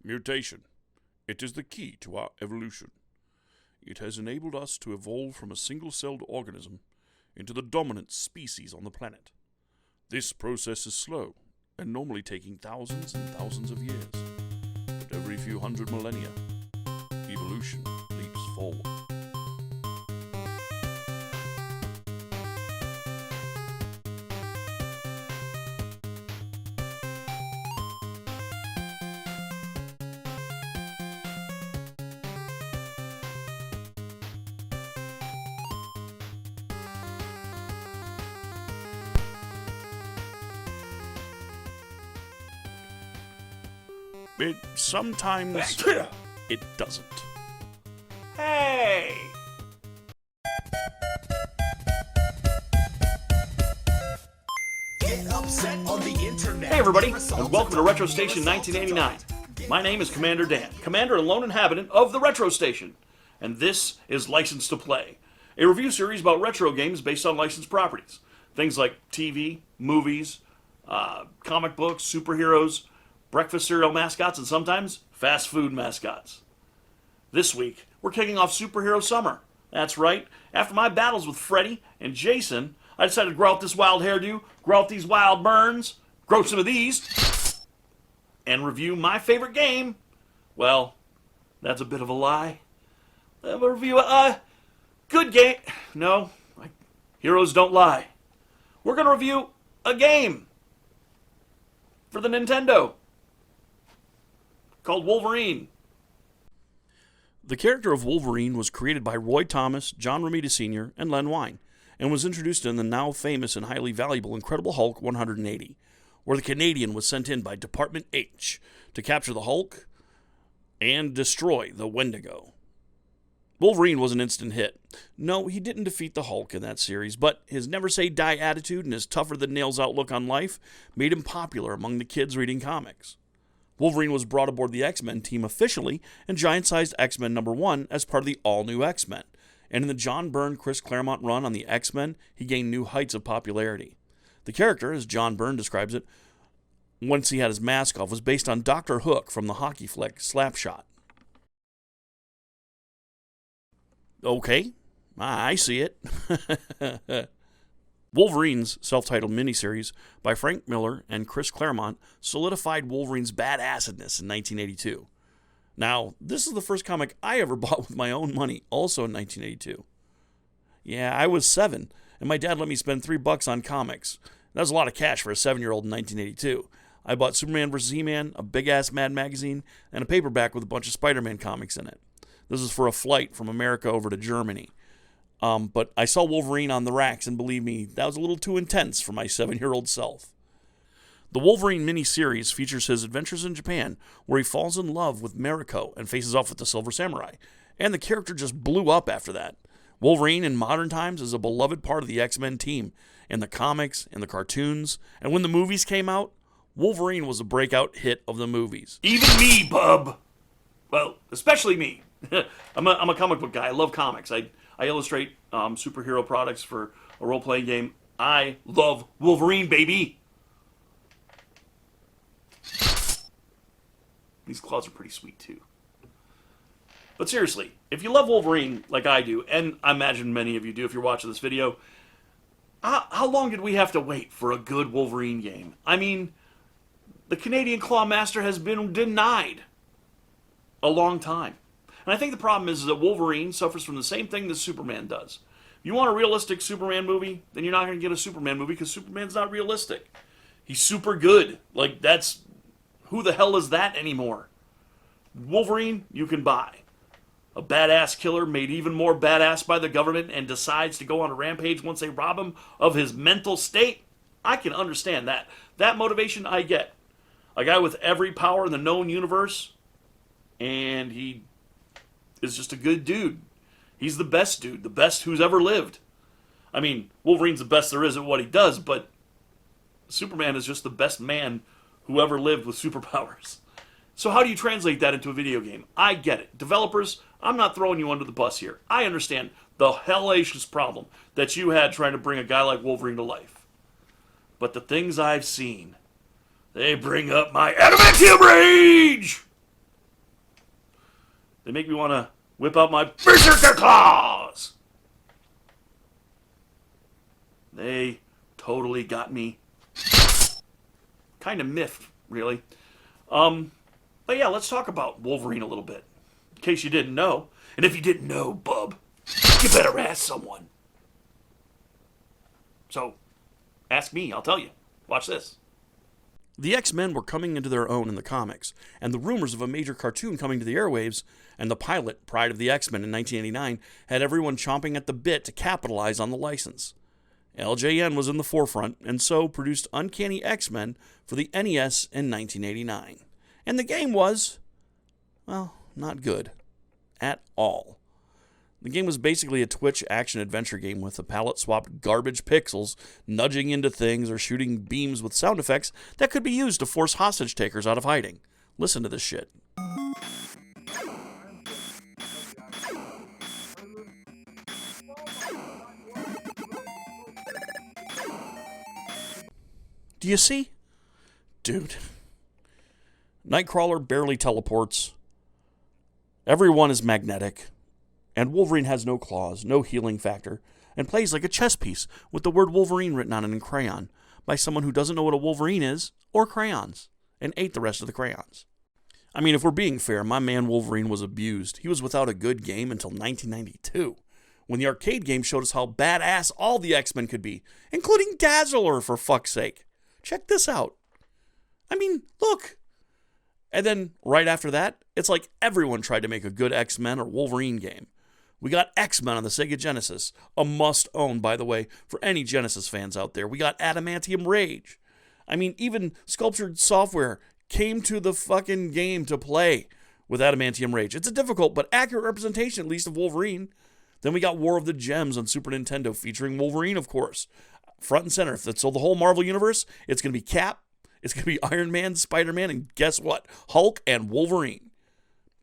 Mutation. It is the key to our evolution. It has enabled us to evolve from a single-celled organism into the dominant species on the planet. This process is slow and normally taking thousands and thousands of years. But every few hundred millennia, evolution leaps forward. Sometimes it doesn't. Hey! Hey everybody, and welcome to Retro Station 1989. My name is Commander Dan, Commander and Lone Inhabitant of the Retro Station, and this is License to Play, a review series about retro games based on licensed properties. Things like TV, movies, comic books, superheroes, breakfast cereal mascots, and sometimes fast food mascots. This week, we're kicking off Superhero Summer. That's right, after my battles with Freddy and Jason, I decided to grow out this wild hairdo, grow out these wild burns, grow some of these, and review my favorite game. Well, that's a bit of a lie. I'm gonna review a good game. No, heroes don't lie. We're gonna review a game for the Nintendo called Wolverine. The character of Wolverine was created by Roy Thomas, John Romita Sr., and Len Wein, and was introduced in the now famous and highly valuable Incredible Hulk 180, where the Canadian was sent in by Department H to capture the Hulk and destroy the Wendigo. Wolverine was an instant hit. No, he didn't defeat the Hulk in that series, but his never-say-die attitude and his tougher-than-nails outlook on life made him popular among the kids reading comics. Wolverine was brought aboard the X-Men team officially in Giant-Sized X-Men #1 as part of the all-new X-Men, and in the John Byrne, Chris Claremont run on the X-Men, he gained new heights of popularity. The character, as John Byrne describes it, once he had his mask off, was based on Dr. Hook from the hockey flick Slapshot. Okay, I see it. Wolverine's self-titled miniseries by Frank Miller and Chris Claremont solidified Wolverine's badassedness in 1982. Now, this is the first comic I ever bought with my own money, also in 1982. Yeah, I was 7, and my dad let me spend $3 on comics. That was a lot of cash for a 7-year-old in 1982. I bought Superman vs. He-Man, a big-ass Mad magazine, and a paperback with a bunch of Spider-Man comics in it. This was for a flight from America over to Germany. But I saw Wolverine on the racks, and believe me, that was a little too intense for my 7-year-old self. The Wolverine miniseries features his adventures in Japan, where he falls in love with Mariko and faces off with the Silver Samurai, and the character just blew up after that. Wolverine in modern times is a beloved part of the X-Men team, in the comics, in the cartoons, and when the movies came out, Wolverine was a breakout hit of the movies. Even me, bub! Well, especially me. I'm a comic book guy. I love comics. I illustrate superhero products for a role-playing game. I love Wolverine, baby! These claws are pretty sweet, too. But seriously, if you love Wolverine like I do, and I imagine many of you do if you're watching this video, how long did we have to wait for a good Wolverine game? I mean, the Canadian Claw Master has been denied a long time. And I think the problem is that Wolverine suffers from the same thing that Superman does. If you want a realistic Superman movie, then you're not going to get a Superman movie because Superman's not realistic. He's super good. Like, that's... Who the hell is that anymore? Wolverine, you can buy. A badass killer made even more badass by the government and decides to go on a rampage once they rob him of his mental state. I can understand that. That motivation I get. A guy with every power in the known universe, and he is just a good dude. He's the best dude, the best who's ever lived. I mean, Wolverine's the best there is at what he does, but Superman is just the best man who ever lived with superpowers. So how do you translate that into a video game? I get it. Developers, I'm not throwing you under the bus here. I understand the hellacious problem that you had trying to bring a guy like Wolverine to life. But the things I've seen, they bring up my adamantium rage! They make me want to whip out my berserker claws. They totally got me. Kind of miffed, really. But yeah, let's talk about Wolverine a little bit. In case you didn't know. And if you didn't know, bub, you better ask someone. So, ask me, I'll tell you. Watch this. The X-Men were coming into their own in the comics, and the rumors of a major cartoon coming to the airwaves, and the pilot, Pride of the X-Men in 1989, had everyone chomping at the bit to capitalize on the license. LJN was in the forefront, and so produced Uncanny X-Men for the NES in 1989. And the game was, well, not good. At all. The game was basically a Twitch action-adventure game with a palette-swapped garbage pixels nudging into things or shooting beams with sound effects that could be used to force hostage-takers out of hiding. Listen to this shit. Do you see? Dude. Nightcrawler barely teleports. Everyone is magnetic. And Wolverine has no claws, no healing factor, and plays like a chess piece with the word Wolverine written on it in crayon by someone who doesn't know what a Wolverine is or crayons, and ate the rest of the crayons. I mean, if we're being fair, my man Wolverine was abused. He was without a good game until 1992, when the arcade game showed us how badass all the X-Men could be, including Dazzler, for fuck's sake. Check this out. I mean, look. And then, right after that, it's like everyone tried to make a good X-Men or Wolverine game. We got X-Men on the Sega Genesis, a must-own, by the way, for any Genesis fans out there. We got Adamantium Rage. I mean, even Sculptured Software came to the fucking game to play with Adamantium Rage. It's a difficult but accurate representation, at least, of Wolverine. Then we got War of the Gems on Super Nintendo, featuring Wolverine, of course. Front and center. So the whole Marvel Universe, it's going to be Cap, it's going to be Iron Man, Spider-Man, and guess what? Hulk and Wolverine.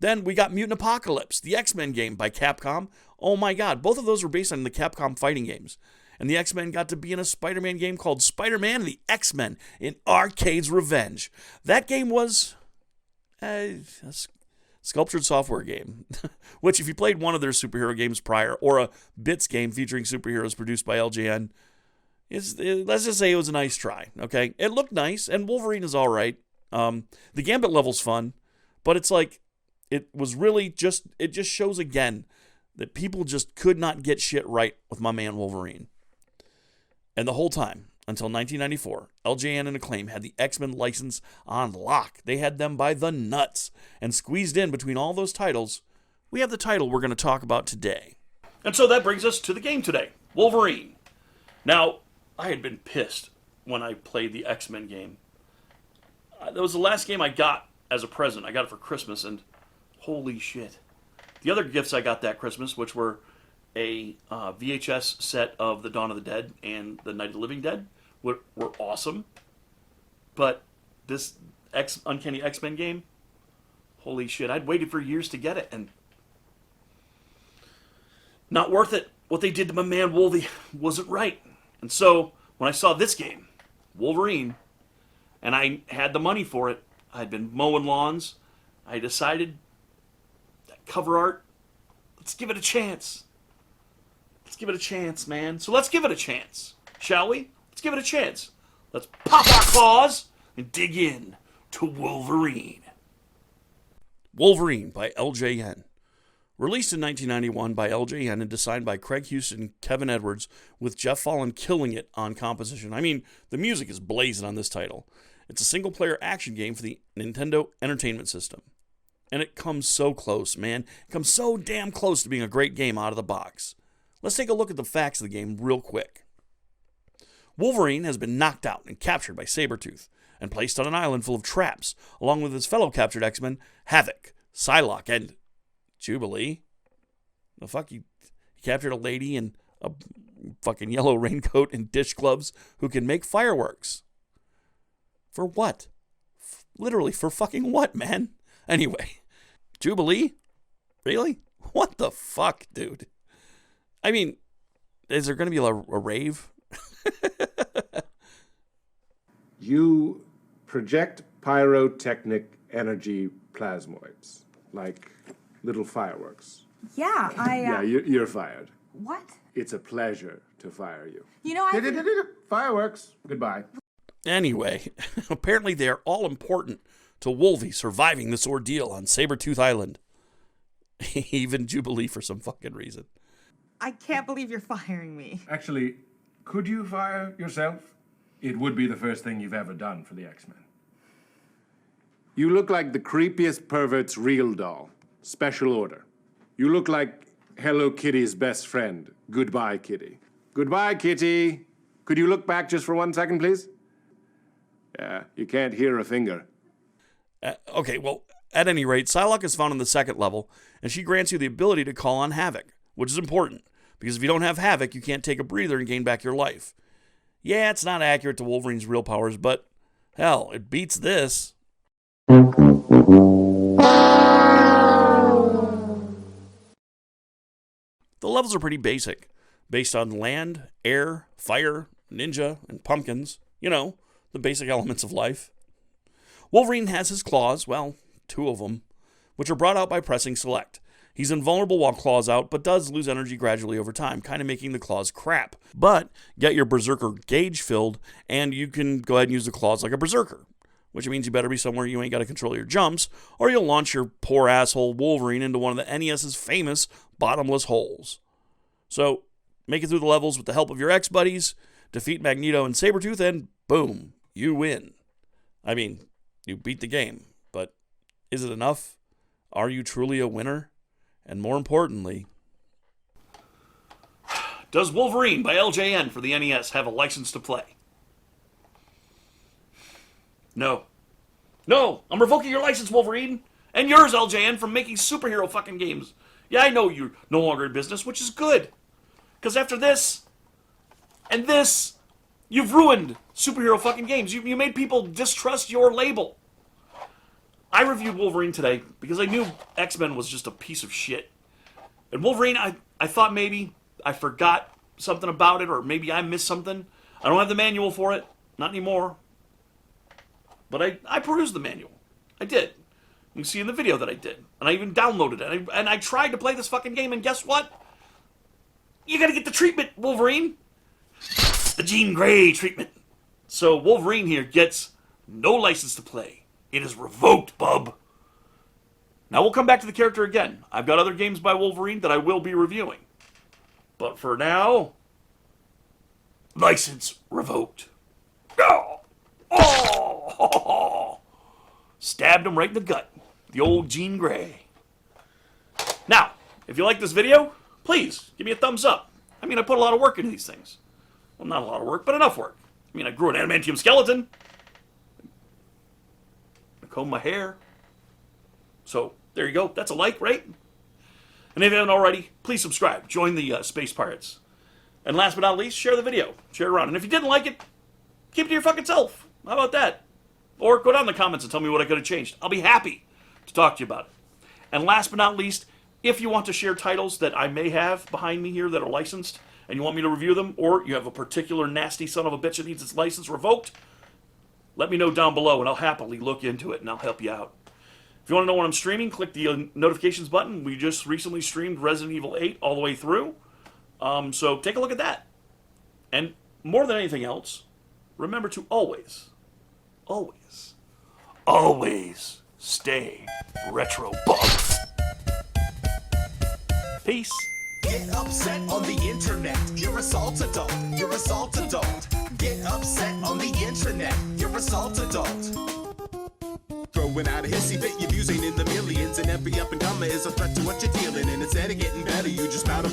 Then we got Mutant Apocalypse, the X-Men game by Capcom. Oh my god, both of those were based on the Capcom fighting games. And the X-Men got to be in a Spider-Man game called Spider-Man and the X-Men in Arcade's Revenge. That game was a Sculptured Software game, which if you played one of their superhero games prior, or a Bits game featuring superheroes produced by LJN, let's just say it was a nice try, okay? It looked nice, and Wolverine is all right. The Gambit level's fun, but it's like, it just shows again that people just could not get shit right with my man Wolverine. And the whole time, until 1994, LJN and Acclaim had the X-Men license on lock. They had them by the nuts. And squeezed in between all those titles, we have the title we're going to talk about today. And so that brings us to the game today, Wolverine. Now, I had been pissed when I played the X-Men game. That was the last game I got as a present. I got it for Christmas, and holy shit. The other gifts I got that Christmas, which were a VHS set of The Dawn of the Dead and The Night of the Living Dead, were awesome. But this Uncanny X-Men game, holy shit. I'd waited for years to get it, and not worth it. What they did to my man Wolvie wasn't right. And so, when I saw this game, Wolverine, and I had the money for it, I'd been mowing lawns, I decided that cover art, let's give it a chance. Let's give it a chance, man. So let's give it a chance, shall we? Let's give it a chance. Let's pop our claws and dig in to Wolverine. Wolverine by LJN. Released in 1991 by LJN and designed by Craig Houston and Kevin Edwards, with Jeff Fallon killing it on composition. I mean, the music is blazing on this title. It's a single-player action game for the Nintendo Entertainment System. And it comes so close, man. It comes so damn close to being a great game out of the box. Let's take a look at the facts of the game real quick. Wolverine has been knocked out and captured by Sabretooth, and placed on an island full of traps, along with his fellow captured X-Men, Havoc, Psylocke, and Jubilee. The fuck, he captured a lady in a fucking yellow raincoat and dish gloves who can make fireworks. For what? Literally, for fucking what, man? Anyway, Jubilee? Really? What the fuck, dude? I mean, is there going to be a rave? You project pyrotechnic energy plasmoids, like little fireworks. Yeah, Yeah, you're fired. What? It's a pleasure to fire you. You know, Fireworks. Goodbye. Anyway, apparently they are all important to Wolvie surviving this ordeal on Sabretooth Island. Even Jubilee for some fucking reason. I can't believe you're firing me. Actually, could you fire yourself? It would be the first thing you've ever done for the X-Men. You look like the creepiest pervert's real doll. Special order. You look like Hello Kitty's best friend. Goodbye, Kitty. Goodbye, Kitty. Could you look back just for 1 second, please? Yeah, you can't hear a finger. Okay, well, at any rate, Psylocke is found on the second level, and she grants you the ability to call on Havoc, which is important, because if you don't have Havoc, you can't take a breather and gain back your life. Yeah, it's not accurate to Wolverine's real powers, but hell, it beats this. The levels are pretty basic, based on land, air, fire, ninja, and pumpkins. You know, the basic elements of life. Wolverine has his claws, well, 2 of them, which are brought out by pressing select. He's invulnerable while claws out, but does lose energy gradually over time, kind of making the claws crap. But get your berserker gauge filled, and you can go ahead and use the claws like a berserker, which means you better be somewhere you ain't got to control your jumps, or you'll launch your poor asshole Wolverine into one of the NES's famous bottomless holes. So, make it through the levels with the help of your ex-buddies, defeat Magneto and Sabretooth, and boom, you win. I mean, you beat the game, but is it enough? Are you truly a winner? And more importantly, Does Wolverine by LJN for the NES have a license to play? No. No! I'm revoking your license, Wolverine! And yours, LJN, from making superhero fucking games. Yeah, I know you're no longer in business, which is good. Because after this, and this, you've ruined superhero fucking games. You made people distrust your label. I reviewed Wolverine today because I knew X-Men was just a piece of shit. And Wolverine, I thought maybe I forgot something about it, or maybe I missed something. I don't have the manual for it. Not anymore. But I perused the manual. I did. You can see in the video that I did. And I even downloaded it. And I tried to play this fucking game, and guess what? You gotta get the treatment, Wolverine. The Jean Grey treatment. So Wolverine here gets no license to play. It is revoked, bub. Now we'll come back to the character again. I've got other games by Wolverine that I will be reviewing. But for now, license revoked. Oh! Oh! Stabbed him right in the gut. The old Jean Grey. Now, if you like this video, please give me a thumbs up. I mean, I put a lot of work into these things. Well, not a lot of work, but enough work. I mean, I grew an adamantium skeleton. I combed my hair. So, there you go. That's a like, right? And if you haven't already, please subscribe. Join the Space Pirates. And last but not least, share the video. Share it around. And if you didn't like it, keep it to your fucking self. How about that? Or go down in the comments and tell me what I could have changed. I'll be happy to talk to you about it. And last but not least, if you want to share titles that I may have behind me here that are licensed, and you want me to review them, or you have a particular nasty son of a bitch that needs its license revoked, let me know down below, and I'll happily look into it, and I'll help you out. If you want to know when I'm streaming, click the notifications button. We just recently streamed Resident Evil 8 all the way through. So take a look at that. And more than anything else, remember to always, always, always stay retro bugs. Peace. Get upset on the internet. You're assault adult. You're assault adult. Get upset on the internet. You're assault adult. Throwing out a hissy fit, your views ain't in the millions, and every up and comer is a threat to what you're dealing. And instead of getting better, you just spout a